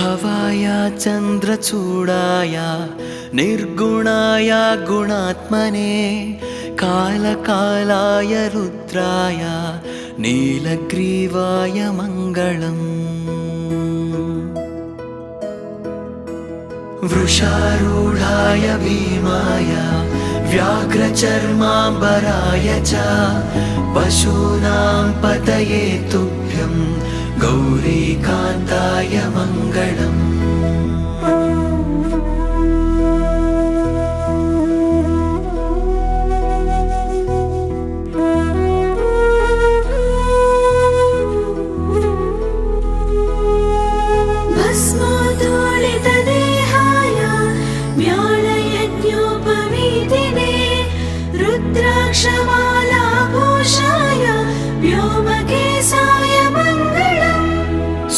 भवाय चन्द्रचूडाय निर्गुणाय गुणात्मने कालकालाय रुद्राय नीलग्रीवाय मङ्गलम्। वृषारूढाय भीमाय व्याघ्रचर्माम्बराय च पशूनां पतये तुभ्यं गौरीकान्ताय मङ्गलम्। रुद्राक्षमालाभूषाय व्योमकेशाय मङ्गलम्।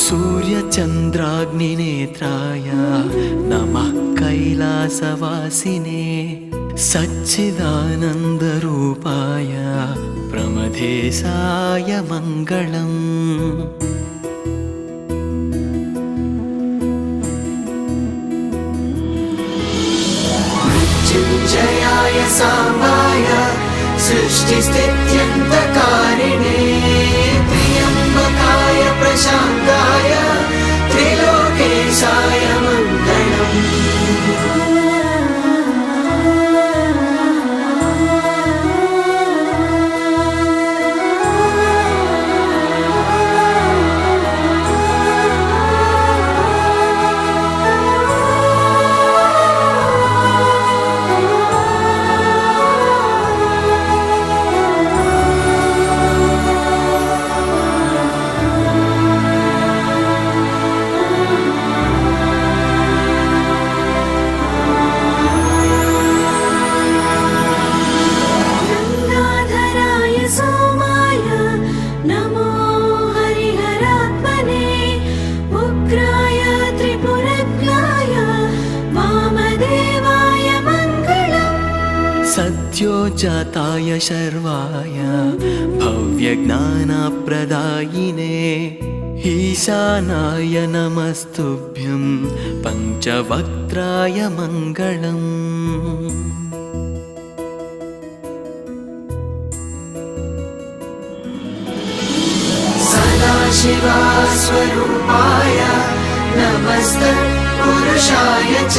सूर्यचन्द्राग्निनेत्राय नमः कैलासवासिने सच्चिदानन्दरूपाय प्रमथेशाय मङ्गलम्। मृत्युञ्जयाय साम्बाय सृष्टिस्थित्यन्तकारिणे त्र्यम्बकाय प्रशान्ताय त्रिलोकेशाय मङ्गलम्। सद्योजाताय शर्वाय भव्यज्ञानप्रदायिने ईशानाय नमस्तुभ्यं पञ्चवक्त्राय मङ्गलम्। सदाशिवस्वरूपाय नमस्तपुरुषाय च